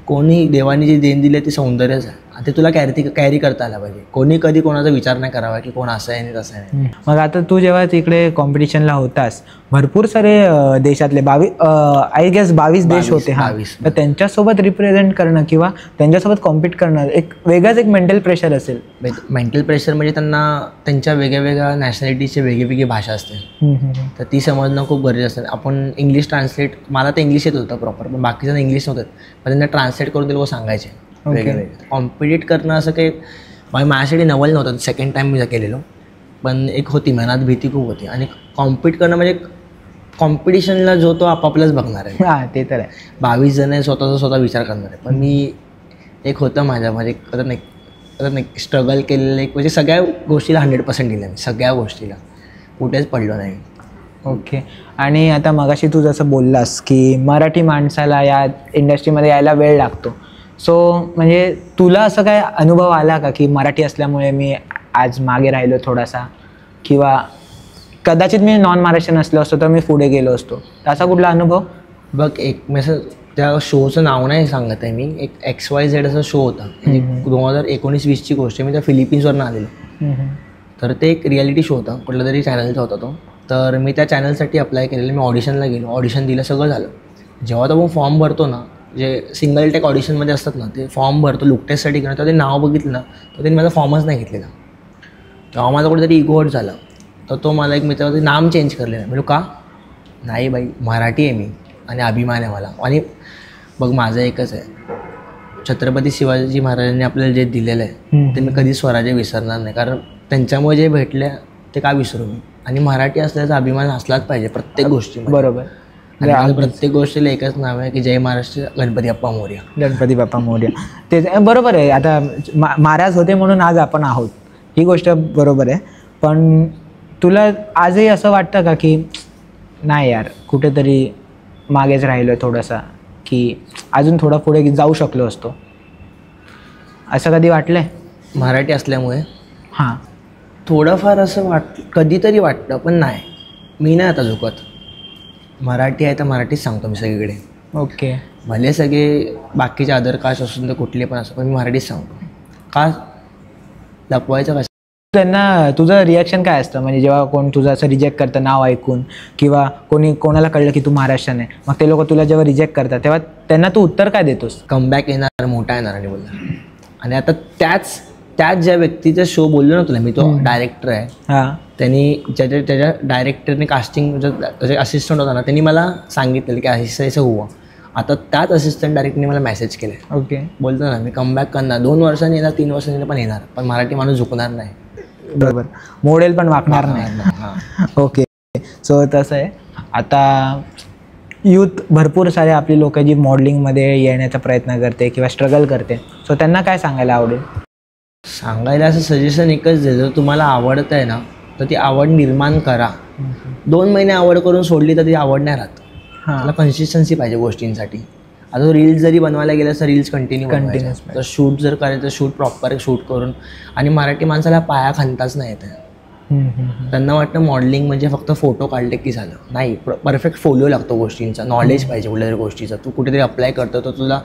कोणी देवाने जी देण दिली ती सौंदर्यच आहे आणि ते तुला कॅरी करता आला पाहिजे. कोणी कधी कोणाचा विचार नाही करावा की कोण असं आहे आणि तसं आहे. मग आता तू जेव्हा तिकडे कॉम्पिटिशनला होतास भरपूर सारे देशातले 22 देश होते. हां, तर त्यांच्यासोबत रिप्रेझेंट करणं किंवा त्यांच्यासोबत कॉम्पिट करणं एक वेगळाच एक मेंटल प्रेशर असेल. मेंटल प्रेशर म्हणजे त्यांना त्यांच्या वेगळ्या नॅशनॅलिटीची वेगळी भाषा असते तर ती समजणं खूप गरजेचं असतं. आपण इंग्लिश ट्रान्सलेट मला तर इंग्लिश येत होतं प्रॉपर पण बाकीचं इंग्लिश नव्हतं पण त्यांना ट्रान्सलेट करून ते लोक सांगायचे वेगळे. कॉम्पिटिट करणं असं काही माझ्यासाठी नवल नव्हतं. सेकंड टाईम मी केलेलो पण एक होती मनात भीती खूप होती. आणि कॉम्पिट करणं म्हणजे कॉम्पिटिशनला जो तो आपापलाच बघणार आहे. हां, ते तर आहे. 22 जण आहे स्वतः विचार करणार आहे. पण मी एक होतं माझ्या म्हणजे कधी नाही स्ट्रगल केलेलं एक म्हणजे सगळ्या गोष्टीला 100% दिलं मी सगळ्या गोष्टीला कुठेच पडलो नाही. ओके. आणि आता मगाशी तू जसं बोललास की मराठी माणसाला या इंडस्ट्रीमध्ये यायला वेळ लागतो. सो म्हणजे तुला असं काय अनुभव आला का की मराठी असल्यामुळे मी आज मागे राहिलो थोडासा किंवा कदाचित मी नॉन महाराष्ट्रीयन असलो असतो तर मी पुढे गेलो असतो असा कुठला अनुभव? बघ एक मी त्या शोचं नाव नाही सांगत आहे मी एक XYZ असा शो होता म्हणजे 2019-20ची गोष्ट मी त्या फिलिपिन्सवरून आलेलो. तर ते एक रियालिटी शो होता कुठला तरी चॅनलचा होता तो. तर मी त्या चॅनलसाठी अप्लाय केलेलं. मी ऑडिशनला गेलो ऑडिशन दिलं सगळं झालं. जेव्हा तो फॉर्म भरतो ना जे सिंगल टेक ऑडिशनमध्ये असतात ना ते फॉर्म भरतो लुक टेस्टसाठी घेणं तर ते नाव बघितलं ना तर त्यांनी माझा फॉर्मच नाही घेतलेला. तेव्हा माझा कुठेतरी इगो हर्ट झाला. तर तो मला एक मित्र नाम चेंज करलेलं म्हणजे का नाही बाई मराठी आहे मी आणि अभिमान आहे मला. आणि बघ माझं एकच आहे छत्रपती शिवाजी महाराजांनी आपल्याला जे दिलेलं आहे ते मी कधी स्वराज्य विसरणार नाही. कारण त्यांच्यामुळे जे भेटले ते का विसरू मी. आणि मराठी असल्याचा अभिमान असलाच पाहिजे प्रत्येक गोष्टी. बरोबर. आणि प्रत्येक गोष्टीला एकच नाव आहे की जय महाराष्ट्र गणपती बाप्पा मोरया. गणपती बाप्पा मोरया ते बरोबर आहे. आता महाराज होते म्हणून आज आपण आहोत ही गोष्ट बरोबर आहे. पण तुला आजही असं वाटतं का की नाही यार कुठेतरी मागेच राहिलो थोडासा की अजून थोडा पुढे जाऊ शकलो असतो असं कधी वाटलंय मराठी असल्यामुळे? हां, थोडंफार असं कधीतरी वाटतं पण नाही मी नाही आता झुकत. मराठी आहे तर मराठीच सांगतो मी सगळीकडे. ओके. भले सगळे बाकीचे अदर कास्ट असून तर कुठले पण असं पण मी मराठीच सांगतो. का लपवायचं कसं? त्यांना तुझं रिॲक्शन काय असतं म्हणजे जेव्हा कोण तुझं असं रिजेक्ट करतं नाव ऐकून किंवा कोणाला कळलं की तू महाराष्ट्रीयन आहे मग ते लोक तुला जेव्हा रिजेक्ट करतात तेव्हा त्यांना तू उत्तर काय देतोस? कमबॅक येणार मोठा येणार आणि बोलणार. आणि आता त्याच ज्या व्यक्तीचा शो बोललो ना तुला मी तो डायरेक्टर आहे. हां, त्यांनी त्याच्या डायरेक्टरने कास्टिंग जे असिस्टंट होता ना त्यांनी मला सांगितलेलं की असं हुआ. आता त्याच असिस्टंट डायरेक्टरने मला मेसेज केला. ओके. बोलतो ना मी कमबॅक करणार 2 वर्षांनी येणार 3 वर्षांनी पण येणार पण मराठी माणूस झुकणार नाही. बरोबर. मोडेल पण वाकणार नाही. ओके. सो तसं आहे. आता यूथ भरपूर सारे आपली लोक जी मॉडेलिंगमध्ये येण्याचा प्रयत्न करते किंवा स्ट्रगल करते सो त्यांना काय सांगायला आवडेल? सांगायला असं सजेशन एकच दे जर तुम्हाला आवडत आहे ना तर ती आवड निर्माण करा. 2 महिने आवड करून सोडली तर ती आवड नाही राहत. त्याला कन्सिस्टन्सी पाहिजे गोष्टींसाठी. आता रील्स जरी बनवायला गेलं तर रील्स कंटिन्यूअस तर शूट जर करायचं शूट प्रॉपर शूट करून. आणि मराठी माणसाला पाया खणताच नाही येत आहे. त्यांना वाटतं मॉडेलिंग म्हणजे फक्त फोटो काढले की झालं. नाही परफेक्ट फोलिओ लागतो गोष्टींचा नॉलेज पाहिजे कुठल्या गोष्टीचा. तू कुठेतरी अप्लाय करतो तर तुला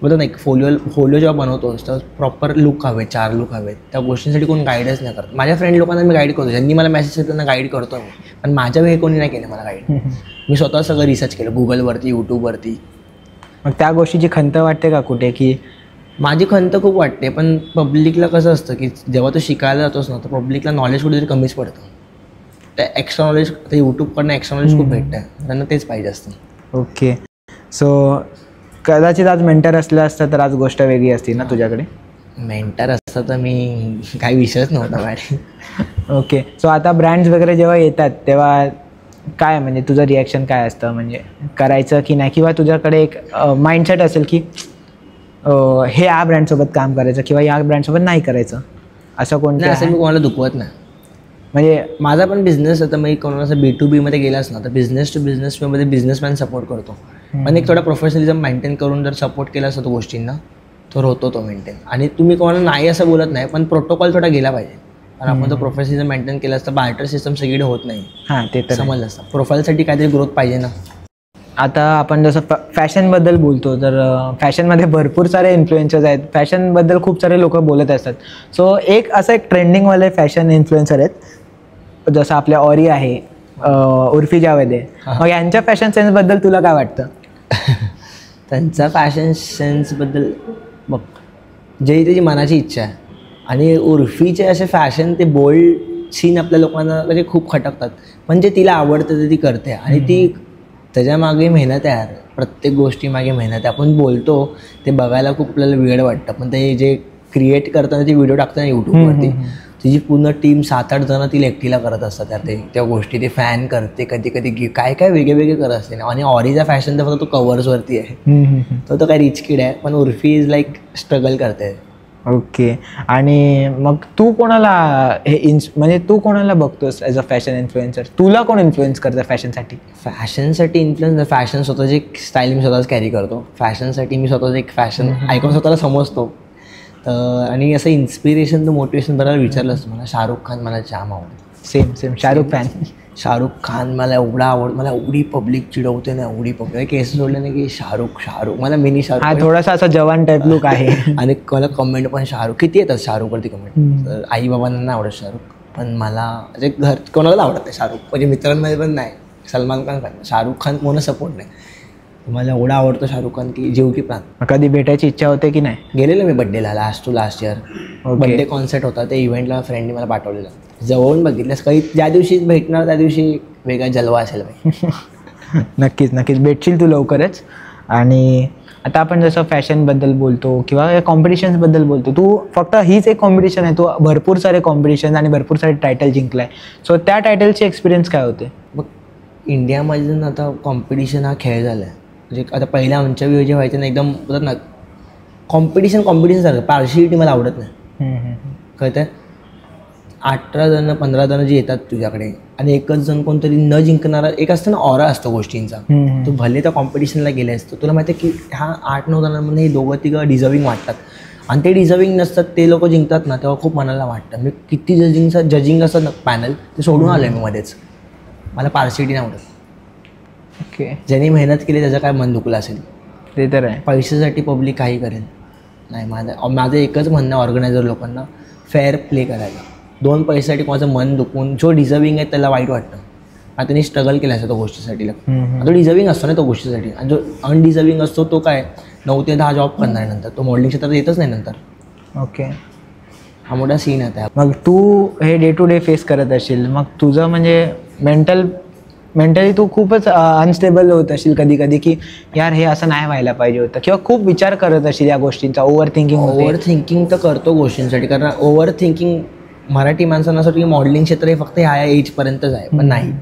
बोलतो नाही फोलिओ जेव्हा बनवतोस तर प्रॉपर लुक हवे 4 लुक हवेत. त्या गोष्टींसाठी कोण गाईडच नाही करत. माझ्या फ्रेंड लोकांना मी गाईड करतो ज्यांनी मला मेसेज केला त्यांना गाईड करतो मी. पण माझ्या वेळी कोणी नाही केलं मला गाईड. मी स्वतः सगळं रिसर्च केलं गुगलवरती यूट्यूबवरती. मग त्या गोष्टीची खंत वाटते का कुठे की? माझी खंत खूप वाटते पण पब्लिकला कसं असतं की जेव्हा तू शिकायला जातोस ना तर पब्लिकला नॉलेज कुठेतरी कमीच पडतं. त्या एक्स्ट्रा नॉलेज ते यूट्यूबकडनं एक्स्ट्रा नॉलेज खूप भेटतं त्यांना तेच पाहिजे असतं. ओके. सो कदाचित आज मेंटर असलं असतं तर आज गोष्ट वेगळी असती ना तुझ्याकडे? मेंटर असतं तर मी काही विषयच नव्हता मॅडम. ओके. सो आता ब्रँड्स वगैरे जेव्हा येतात तेव्हा काय म्हणजे तुझं रिॲक्शन काय असतं म्हणजे करायचं की नाही किंवा तुझ्याकडे एक माइंडसेट असेल की हे या ब्रँडसोबत काम करायचं किंवा या ब्रँडसोबत नाही करायचं असं कोणतं नाही, असं मी कोणाला दुखवत नाही. म्हणजे माझा पण बिझनेस आता मी कोणाला असं B2B मध्ये गेलास ना तर बिझनेस टू बिझनेस मध्ये बिझनेसमॅन सपोर्ट करतो. पण एक थोडा प्रोफेशनलिझम मेंटेन करून जर सपोर्ट केला असतो तो गोष्टींना तर होतो तो मेंटेन. आणि तुम्ही कोणाला नाही असं बोलत नाही, पण प्रोटोकॉल थोडा गेला पाहिजे. कारण आपण तो प्रोफेशनलिझम मेंटेन केला असतं बार्टर सिस्टम सगळीकडे होत नाही. हां, ते तर समजलं असतं. प्रोफाईलसाठी काहीतरी ग्रोथ पाहिजे ना. आता आपण जसं फॅशनबद्दल बोलतो तर फॅशनमध्ये भरपूर सारे इन्फ्लुएन्सर्स आहेत. फॅशनबद्दल खूप सारे लोक बोलत असतात. सो असं एक ट्रेंडिंगवाले फॅशन इन्फ्लुएन्सर आहेत जसं आपल्या ऑरी आहे, उर्फी जावेद आहे. मग यांच्या फॅशन सेन्सबद्दल तुला काय वाटतं? त्यांचा फॅशन सेन्सबद्दल बघ, जे त्याची मनाची इच्छा आहे. आणि उर्फीचे असे फॅशन ते बोल्ड सीन आपल्या लोकांना म्हणजे खूप खटकतात, पण जे तिला आवडतं ते ती करते. आणि ती त्याच्यामागे मेहनत आहे यार, प्रत्येक गोष्टीमागे मेहनत आहे. आपण बोलतो ते बघायला खूप आपल्याला वेळ वाटतं, पण ते जे क्रिएट करताना ते व्हिडिओ टाकताना यूट्यूबवरती तिची पूर्ण टीम 7-8 जण तिला एकटीला करत असतात यार. त्या गोष्टी ते फॅन करते, कधी कधी काय काय वेगळे वेगळे करत असते. आणि ऑरीचा फॅशन तर फक्त तो कवर्सवरती आहे, तो काय रिच किड आहे. पण उर्फी इज लाईक स्ट्रगल करते. ओके. आणि मग तू कोणाला म्हणजे तू कोणाला बघतोस ॲज अ फॅशन इन्फ्लुएन्सर? तुला कोण इन्फ्लुएन्स करतं फॅशनसाठी? फॅशनसाठी इन्फ्लुएन्स, फॅशन स्वतःची एक स्टाईल मी स्वतःच कॅरी करतो. फॅशनसाठी मी स्वतःच एक फॅशन ऐकून स्वतःला समजतो. तर आणि असं इन्स्पिरेशन तर मोटिवेशन बरोबर विचारलं असतं. मला शाहरुख खान मला जाम आवडतं. Same Shahrukh fan. शाहरुख खान मला एवढा मला एवढी पब्लिक चिडवते ना, एवढी पब्लिक केस सोडले ना की शाहरुख मला मिनी शाहरुख. हा थोडासा असा जवान टाईप लुक आहे. आणि मला कमेंट पण शाहरुख किती येतात शाहरुखवरती कमेंट. तर आई बाबांना नाही आवडत शाहरुख, पण मला म्हणजे घर कोणाला आवडत नाही शाहरुख. म्हणजे मित्रांमध्ये पण नाही. सलमान खान पण, शाहरुख खान कोणा सपोर्ट नाही. मला एवढा आवडतो शाहरुख खान की जीव की प्राण. कधी भेटायची इच्छा होते की नाही? गेलेलो मी बड्डेला लास्ट इयर. बड्डे कॉन्सर्ट होता, ते इव्हेंटला फ्रेंडने मला पाठवलेलं. जवळून बघितलंस काही, ज्या दिवशी भेटणार त्या दिवशी वेगळा जलवा असेल भाई. नक्कीच भेटशील तू लवकरच. आणि आता आपण जसं फॅशनबद्दल बोलतो किंवा या कॉम्पिटिशन्सबद्दल बोलतो, तू फक्त हीच एक कॉम्पिटिशन आहे, तू भरपूर सारे कॉम्पिटिशन आणि भरपूर सारे टायटल जिंकलाय. सो त्या टायटलचे एक्सपिरियन्स काय होते? मग इंडियामध्ये आता कॉम्पिटिशन हा खेळ झाला आहे. म्हणजे आता पहिल्या आमच्या वेळी जे व्हायचं ना, एकदम बोलतात ना कॉम्पिटिशन सारखं. पार्शिलिटी मला आवडत नाही. कळतं? 18 जण 15 जण जे येतात तुझ्याकडे आणि एकच जण कोणतरी न जिंकणारा एक असतं ना, ऑरा असतो गोष्टींचा. तू भले त्या कॉम्पिटिशनला गेले असतो, तुला माहिती आहे की ह्या 8-9 जणांमध्ये हे 2-3 डिझर्विंग वाटतात. आणि ते डिझर्विंग नसतात, ते लोक जिंकतात ना, तेव्हा खूप मनाला वाटतं. मी किती जजिंग असतात ना पॅनल, ते सोडून आलो आहे मी मध्येच. मला पार्शिलिटी नाही आवडत. ओके. ज्यांनी मेहनत केली त्याचं काय मन दुखलं असेल. ते तर आहे. पैशासाठी पब्लिक काही करेल नाही. माझं एकच म्हणणं ऑर्गनायझर लोकांना, फेअर प्ले करायला. 2 पैशासाठी कोणाचं मन दुखून, जो डिझर्विंग आहे त्याला वाईट वाटतं. आता त्यांनी स्ट्रगल केलं असतं तो गोष्टीसाठी. तो डिझर्विंग असतो ना तो गोष्टीसाठी. आणि जो अनडिझर्विंग असतो तो काय 9 ते 10 जॉब करणार नंतर, तो मॉडेलिंग क्षेत्रात येतच नाही नंतर. ओके. हा मोठा सीन आहे. मग तू हे डे टू डे फेस करत असशील, मग तुझं म्हणजे मेंटली तू खूपच अनस्टेबल होत असेल कधी कधी, की यार हे असं नाही व्हायला पाहिजे होतं, किंवा खूप विचार करत असेल या गोष्टींचा. ओव्हर थिंकिंग तर करतो गोष्टींसाठी. कारण ओव्हर थिंकिंग मराठी माणसांसाठी की मॉडेलिंग क्षेत्र हे फक्त ह्या एजपर्यंतच आहे. पण नाही,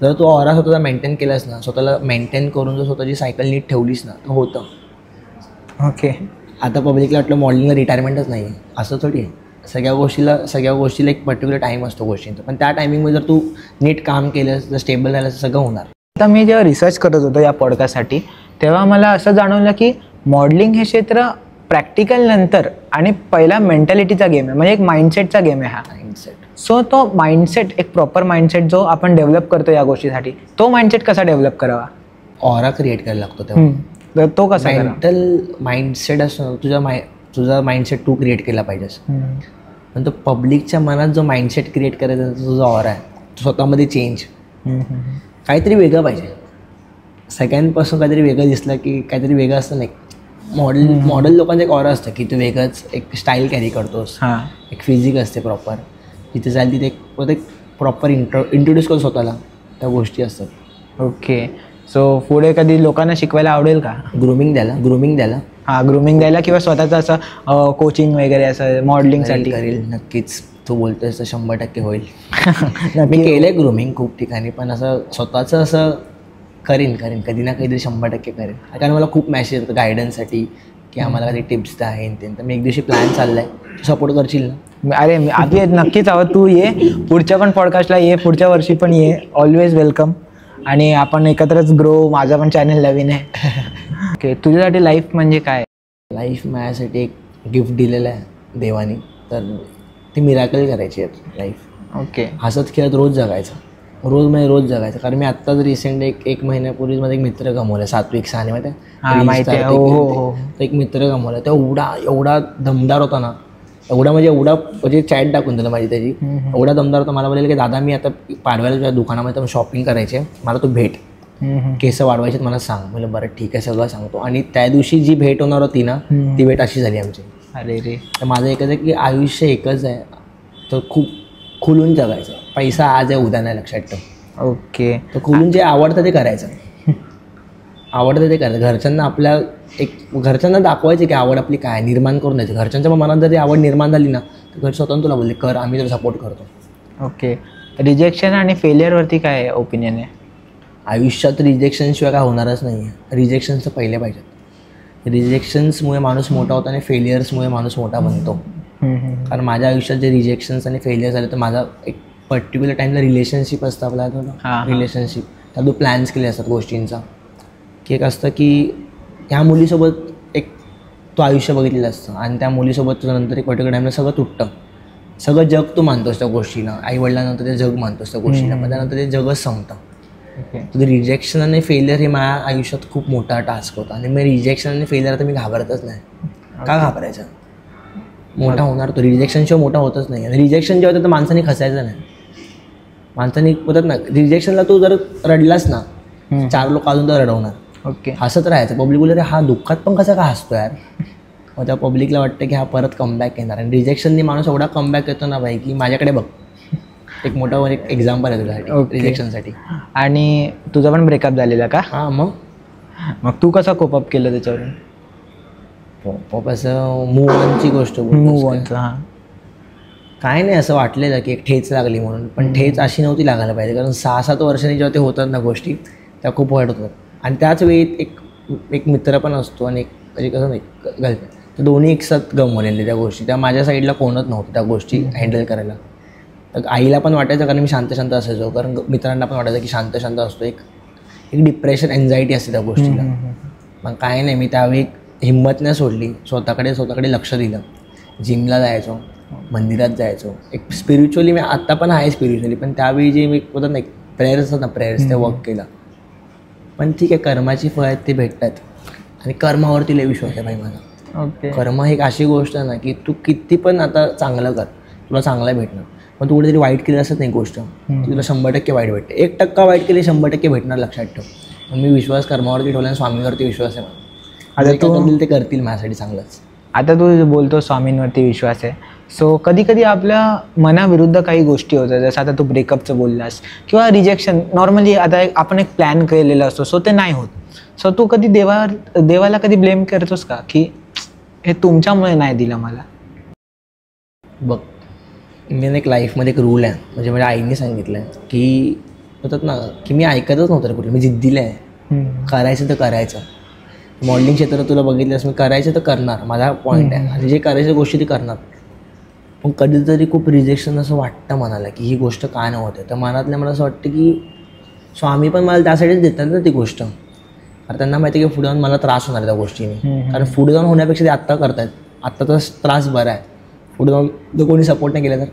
जर तू ऑरा स्वतःला मेंटेन केलास ना, स्वतःला मेंटेन करून जर स्वतःची सायकल नीट ठेवलीस ना, तर होतं. ओके. आता पब्लिकला वाटलं मॉडेलिंगला रिटायरमेंटच नाही आहे, असं थोडी आहे. सगळ्या गोष्टीला एक पर्टिक्युलर टाईम असतो गोष्टींचा. पण त्या टायमिंगमध्ये जर तू नीट काम केलंस, जर स्टेबल झालं, सगळं होणार. आता मी जेव्हा रिसर्च करत होतो या पॉडकास्टसाठी, तेव्हा मला असं जाणवलं की मॉडेलिंग हे क्षेत्र प्रॅक्टिकल नंतर आणि पहिला मेंटॅलिटीचा गेम आहे, म्हणजे एक माइंडसेटचा गेम आहे हा. माइंडसेट. सो तो माइंडसेट, एक प्रॉपर माइंडसेट जो आपण डेव्हलप करतो या गोष्टीसाठी, तो माइंडसेट कसा डेव्हलप करावा? ऑरा क्रिएट करायला लागतो तेव्हा. तर तो कसा? मेंटल माइंडसेट असतो तुझा माइंडसेट तू क्रिएट केला पाहिजेस. पण तो पब्लिकच्या मनात जो माइंडसेट क्रिएट करायचा तुझा ऑरा आहे, स्वतःमध्ये चेंज, काहीतरी वेगळं पाहिजे. सगळ्यांपासून काहीतरी वेगळं दिसलं की काहीतरी वेगळं असतं नाही. मॉडेल लोकांचं एक ऑरा असतं की तू वेगळंच एक स्टाईल कॅरी करतोस, एक फिजिक असते प्रॉपर, तिथे जाईल तिथे एक प्रॉपर इंट्रोड्यूस करतो स्वतःला, त्या गोष्टी असतात. ओके. सो पुढे कधी लोकांना शिकवायला आवडेल का? ग्रूमिंग द्यायला. हां, ग्रूमिंग द्यायला किंवा स्वतःचं असं कोचिंग वगैरे असं मॉडेलिंगसाठी करेल. नक्कीच. तू बोलतोय तर 100% होईल. मी केलंय ग्रूमिंग खूप ठिकाणी, पण असं स्वतःचं असं करीन कधी ना कधीतरी 100% करेन. कारण मला खूप मॅसेज येतात गायडन्ससाठी, की आम्हाला काही टिप्स द्या हे ते. तर मी एक दिवशी प्लॅन चाललाय, सपोर्ट करशील ना? अरे आधी नक्कीच हवं, तू ये पुढच्या पण पॉडकास्टला ये, पुढच्या वर्षी पण ये, ऑलवेज वेलकम. आणि आपण एकत्रच ग्रो, माझा पण चॅनल नवीन आहे. ओके, तुझ्यासाठी लाईफ म्हणजे काय? लाईफ माझ्यासाठी एक गिफ्ट दिलेलं आहे देवानी, तर ती मिराकल करायची आहे लाईफ. ओके. हसत खेळत रोज जगायचं, रोज जगायचं. कारण मी आत्ताच रिसेंट एक महिन्यापूर्वीच माझा एक मित्र गमावला, सात्विक साने, माहिती आहे? हो. एक मित्र गमावला. तो एवढा दमदार होता ना, एवढा म्हणजे चॅट टाकून दिलं माझी त्याची. एवढा दमदार होता, मला बोलेल की दादा मी आता पाडव्याला तुझ्या दुकानामध्ये शॉपिंग करायचे, मला तू भेट, केस वाढवायचे मला सांग. म्हणजे बरं ठीक आहे, सगळं सांगतो. आणि त्या दिवशी जी भेट होणार होती ना, ती भेट अशी झाली आमची. अरे रे. तर माझं एकच आहे की आयुष्य एकच आहे, तर खूप खुलून जगायचं. पैसा आज आहे, उद्या नाही, लक्षात ठेव. ओके. तर खुलून जे आवडतं ते करायचं, आवडतं ते करायचं. घरच्यांना दाखवायचं की आवड आपली काय, निर्माण करून द्यायचं. घरच्यांच्या मनात जर ती आवड निर्माण झाली ना, तर घर स्वतःहून तुला बोलले कर, आम्ही तुला सपोर्ट करतो. ओके. रिजेक्शन आणि फेलियरवरती काय ओपिनियन आहे? आयुष्यात रिजेक्शनशिवाय काय होणारच नाही आहे. रिजेक्शन्स पहिले पाहिजेत. रिजेक्शन्समुळे माणूस मोठा होतो आणि फेलियर्समुळे माणूस मोठा बनतो. कारण माझ्या आयुष्यात जे रिजेक्शन्स आणि फेलियर झाले, तर माझा एक पर्टिक्युलर टाईमला रिलेशनशिप असतं आपल्याला, रिलेशनशिप, त्या तू प्लॅन्स केले असतात गोष्टींचा, की एक असतं की ह्या मुलीसोबत एक तो आयुष्य बघितलेलं असतं आणि त्या मुलीसोबत तुझं नंतर एक पर्टिक्युलर टाईमला सगळं तुटतं. सगळं जग तू मानतोस त्या गोष्टीला, आईवडिलांनंतर ते जग मानतोस त्या गोष्टीला, पण त्यानंतर ते जगच संपतं. तुझं रिजेक्शन आणि फेलियर हे माझ्या आयुष्यात खूप मोठा टास्क होता. आणि मी रिजेक्शन आणि फेलियर आता मी घाबरतच नाही. का घाबरायचं? मोठा होणार तो. रिजेक्शनशिवाय मोठा होतच नाही. आणि रिजेक्शन जेव्हा होतं तर माणसाने खसायचं नाही. माणसाने बोलतात ना, रिजेक्शनला तू जर रडलास ना, 4 लोक अजून तर रडवणार. ओके. हसत राहायचं. पब्लिक बोलले हा दुःखात पण कसा का हसतो यार. मग त्या पब्लिकला वाटतं की हा परत कमबॅक येणार. आणि रिजेक्शनने माणूस एवढा कमबॅक येतो ना भाई, की माझ्याकडे बघ, एक मोठा एक एक्झाम्पल आहे तुझ्यासाठी रिजेक्शनसाठी. आणि तुझा पण ब्रेकअप झालेला का? हां. मग तू कसं कोपअप केलं त्याच्यावरून? असं मूव ऑनची गोष्ट. मूव ऑनचं. हां. काय नाही, असं वाटलेलं की एक ठेच लागली म्हणून, पण ठेच अशी नव्हती लागायला पाहिजे. कारण 6-7 वर्षांनी जेव्हा ते होतात ना गोष्टी, त्या खूप वाईट होतात. आणि त्याच वेळी एक मित्र पण असतो आणि एक म्हणजे कसं नाही गर्लफ्रेंड, तर दोन्ही एकसाथ गमवलेले त्या गोष्टी. त्या माझ्या साईडला कोणच नव्हतं त्या गोष्टी हँडल करायला. तर आईला पण वाटायचं, कारण मी शांत असायचो, कारण मित्रांना पण वाटायचं की शांत असतो. एक डिप्रेशन, एन्झायटी असते त्या गोष्टीला. मग काय नाही, मी त्यावेळी हिंमत नाही सोडली, स्वतःकडे लक्ष दिलं. जिमला जायचो, मंदिरात जायचो. एक स्पिरिच्युअली मी आत्ता पण आहे स्पिरिच्युअली, पण त्यावेळी जे मी बोलत नाही प्रेयर्स असतात ना, प्रेयर्स, ते वर्क केलं. पण ठीक आहे, कर्माची फळं आहेत ते भेटतात. आणि कर्मावरती लय विश्वास आहे भाई माझा. ओके. कर्म ही एक अशी गोष्ट आहे ना, की तू किती पण आता चांगलं कर, तुला चांगलं भेटणार. पण तू कुठेतरी वाईट केली असत नाही गोष्ट, तुला 100% वाईट भेटते. 1% वाईट केली 100% भेटणार, लक्षात ठेव. पण मी विश्वास कर्मावरती ठेवला आणि स्वामीवरती विश्वास आहे माझा. आता तू ते करतील माझ्यासाठी चांगलंच. आता तू बोलतो स्वामींवरती विश्वास आहे, सो कधी कधी आपल्या मनाविरुद्ध काही गोष्टी होतात, जसं आता तू ब्रेकअपचं बोललास किंवा रिजेक्शन. नॉर्मली आता आपण एक प्लॅन केलेला असतो, सो ते नाही होत. सो तू कधी देवाला कधी ब्लेम करतोस का, की हे तुमच्यामुळे नाही दिलं मला? बघ, मी एक लाईफमध्ये एक रूल आहे, म्हणजे माझ्या आईने सांगितलं आहे की होतात ना, की मी ऐकतच नव्हतं कुठे. मी जिद्दीला आहे, करायचं तर करायचं. मॉडेलिंग क्षेत्रात तुला बघितलंस, मी करायचं तर करणार, माझा पॉईंट आहे. आणि जे करायच्या गोष्टी ती करणार. पण कधीतरी खूप रिजेक्शन असं वाटतं मनाला, की ही गोष्ट काय नव्हते. तर मनातल्या मला असं वाटतं की स्वामी पण मला त्यासाठीच देतात ना ती गोष्ट. कारण त्यांना माहिती आहे की पुढे जाऊन मला त्रास होणार त्या गोष्टीने. कारण पुढे जाऊन होण्यापेक्षा ते आत्ता करतायत. आत्ता तर त्रास बरा आहे, पुढे जाऊन जर कोणी सपोर्ट नाही केला तर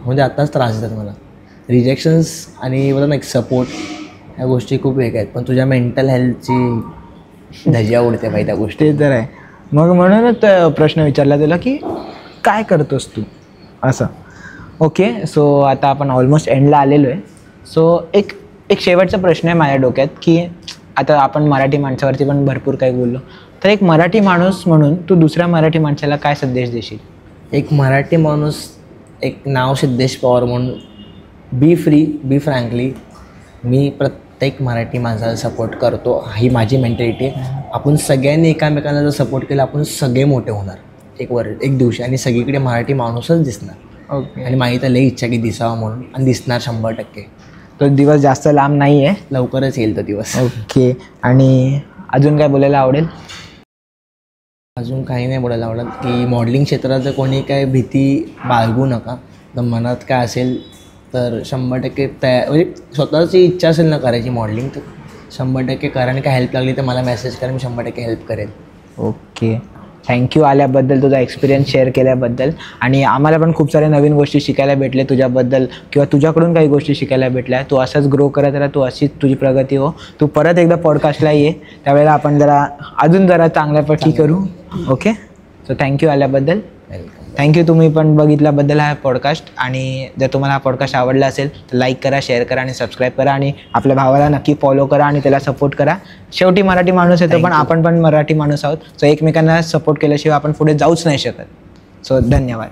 म्हणजे आत्ताच त्रास देतात मला. रिजेक्शन्स आणि बोला ना एक सपोर्ट, ह्या गोष्टी खूप वेगळ्या आहेत. पण तुझ्या मेंटल हेल्थची धज्या उडते पाहिजे त्या गोष्टी. ते तर आहे. मग म्हणूनच प्रश्न विचारला तुला की काय करतोस तू असं. ओके, सो आता आपण ऑलमोस्ट एंडला आलेलो आहे. सो एक शेवटचा प्रश्न आहे माझ्या डोक्यात, की आता आपण मराठी माणसावरती पण भरपूर काही बोललो, तर एक मराठी माणूस म्हणून तू दुसऱ्या मराठी माणसाला काय संदेश देशील? एक मराठी माणूस, एक नाव सिद्धेश पवार म्हणून, बी फ्री, बी फ्रँकली. मी प्रत्येक मराठी माणसाला सपोर्ट करतो, ही माझी मेंटॅलिटी आहे. आपण सगळ्यांनी एकामेकांना जर सपोर्ट केला, आपण सगळे मोठे होणार एक दिवशी, आणि सगळीकडे मराठी माणूसच दिसणार. ओके. आणि माझी तर लई इच्छा की दिसावा म्हणून, आणि दिसणार 100%. तो दिवस जास्त लांब नाही आहे, लवकरच येईल तो दिवस. ओके. आणि अजून काय बोलायला आवडेल? अजून काही नाही बोलायला आवडत की मॉडेलिंग क्षेत्रात कोणी काय भीती बाळगू नका. तर मनात काय असेल तर 100% म्हणजे स्वतःची इच्छा असेल ना करायची मॉडेलिंग तर 100% करा. आणि काय हेल्प लागली तर मला मेसेज करा, मी 100% हेल्प करेन. ओके, थँक्यू आल्याबद्दल, तुझा एक्सपिरियन्स शेअर केल्याबद्दल. आणि आम्हाला पण खूप साऱ्या नवीन गोष्टी शिकायला भेटल्या तुझ्याबद्दल किंवा तुझ्याकडून काही गोष्टी शिकायला भेटल्या. तू असंच ग्रो करत राहा, तू अशीच तुझी प्रगती हो. तू परत एकदा पॉडकास्टला ये, त्यावेळेला आपण अजून जरा चांगल्यापैकी करू. ओके, सो थँक्यू आल्याबद्दल. वेलकम. थँक्यू तुम्ही पण बघितल्याबद्दल हा पॉडकास्ट. आणि जर तुम्हाला हा पॉडकास्ट आवडला असेल तर लाईक करा, शेअर करा आणि सबस्क्राईब करा. आणि आपल्या भावाला नक्की फॉलो करा आणि त्याला सपोर्ट करा. शेवटी मराठी माणूस येतो, पण आपण पण मराठी माणूस आहोत. सो एकमेकांना सपोर्ट केल्याशिवाय आपण पुढे जाऊच नाही शकत. सो धन्यवाद.